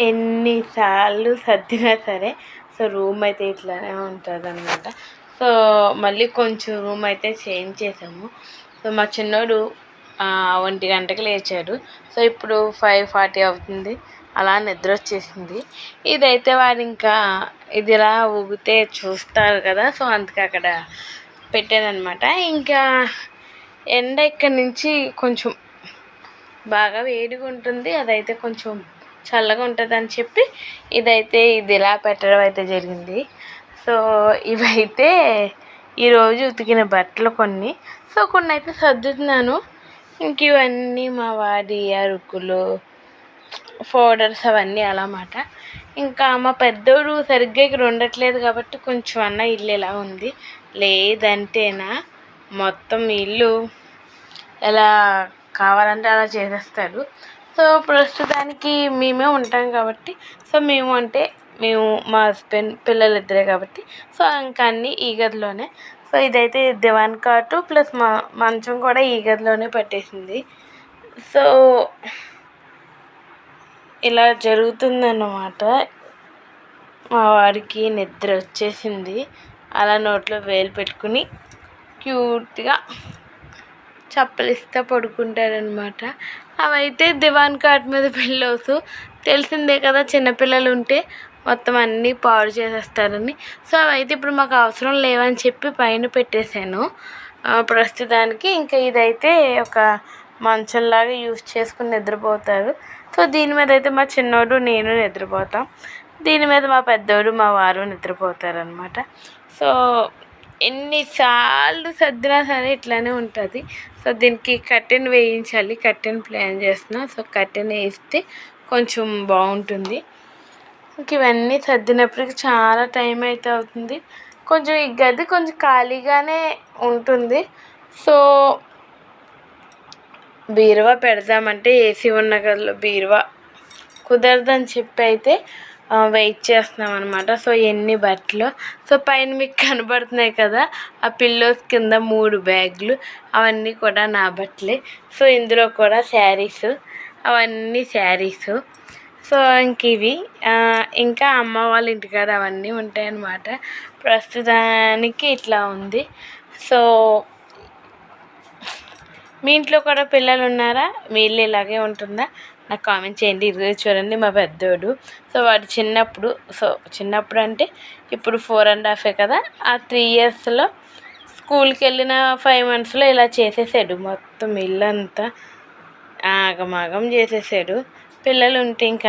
ఎన్నిసార్లు సర్దినా సరే so room అయితే ఇట్లానే ఉంటుందన్నమాట. సో మళ్ళీ కొంచెం రూమ్ అయితే చేంజ్ చేసాము. సో మా చిన్నోడు 1 గంటకి లేచాడు. సో ఇప్పుడు 5:40 అవుతుంది. అలా నిద్ర వచ్చేసింది. ఇదైతే వాడు ఇంకా ఇది ఇలా ఊగితే చూస్తారు కదా, సో అందుకే అక్కడ పెట్టానమాట. ఇంకా ఎండ ఇక్కడి నుంచి కొంచెం బాగా వేడిగా ఉంటుంది, అదైతే కొంచెం చల్లగా ఉంటుంది అని చెప్పి ఇది ఇలా పెట్టడం అయితే జరిగింది. సో ఇవైతే ఈరోజు ఉతికిన బట్టలు కొన్ని. సో కొన్ని అయితే సర్దుతున్నాను. ఇంక ఇవన్నీ మా వాడి అరుకులు పౌడర్స్ అవన్నీ అలా మాట. ఇంకా మా పెద్దోడు సరిగ్గా ఇక్కడ ఉండట్లేదు కాబట్టి కొంచెం అన్న ఇల్లు ఎలా ఉంది, లేదంటేనా మొత్తం ఇల్లు ఎలా కావాలంటే అలా చేసేస్తాడు. సో ప్రస్తుతానికి మేమే ఉంటాం కాబట్టి, సో మేము మా హస్బెండ్ పిల్లలు ఇద్దరే కాబట్టి సో ఇంకా అన్నీ ఈ గదిలోనే. సో ఇదైతే దివాన్ కాటు ప్లస్ మంచం కూడా ఈ గదిలోనే పట్టేసింది. సో ఇలా జరుగుతుందన్నమాట. మా వాడికి నిద్ర వచ్చేసింది. అలా నోట్లో వేలు పెట్టుకుని క్యూట్గా చప్పలిస్తా పడుకుంటారనమాట. అవైతే దివాన్ కాట్ మీద పిల్లోస్ తెలిసిందే కదా, చిన్నపిల్లలు ఉంటే మొత్తం అన్నీ పాడు చేసేస్తారని. సో అవైతే ఇప్పుడు మాకు అవసరం లేవని చెప్పి పైన పెట్టేశాను ప్రస్తుతానికి. ఇంకా ఇదైతే ఒక మంచంలాగా యూజ్ చేసుకుని నిద్రపోతారు. సో దీని మీద అయితే మా చిన్నోడు నేను నిద్రపోతాం. దీని మీద మా పెద్దోడు మా వారు నిద్రపోతారనమాట. సో ఎన్నిసార్లు సర్దినా సరే ఇట్లానే ఉంటుంది. సో దీనికి కర్టెన్ వేయించాలి, కర్టెన్ ప్లాన్ చేస్తున్నా. సో కర్టెన్ వేస్తే కొంచెం బాగుంటుంది. ఇంక ఇవన్నీ సర్దినప్పటికి చాలా టైం అయితే అవుతుంది. కొంచెం ఈ గది కొంచెం ఖాళీగానే ఉంటుంది. సో బీరువా పెడదామంటే ఏసీ ఉన్న గదిలో బీరువా కుదరదని చెప్పి అయితే వెయిట్ చేస్తున్నాం అనమాట. సో ఎన్ని బట్టలు, సో పైన మీకు కనబడుతున్నాయి కదా ఆ పిల్లోస్ కింద 3 బ్యాగులు, అవన్నీ కూడా నా బట్టలే. సో ఇందులో కూడా శారీస్, అవన్నీ శారీస్. సో ఇంక ఇవి ఇంకా అమ్మ వాళ్ళ ఇంటికాడ అవన్నీ ఉంటాయన్నమాట. ప్రస్తుతానికి ఇట్లా ఉంది. సో మీ ఇంట్లో కూడా పిల్లలు ఉన్నారా? మీ ఇల్లు ఇలాగే ఉంటుందా? నాకు కామెంట్ చేయండి. ఇదిగో చూడండి మా పెద్దోడు. సో వాడు చిన్నప్పుడు అంటే ఇప్పుడు 4.5 కదా, ఆ 3 ఇయర్స్లో స్కూల్కి వెళ్ళిన 5 monthsలో ఇలా చేసేసాడు. మొత్తం ఇల్లంతా ఆగమాగం చేసేసాడు. పిల్లలు ఉంటే ఇంకా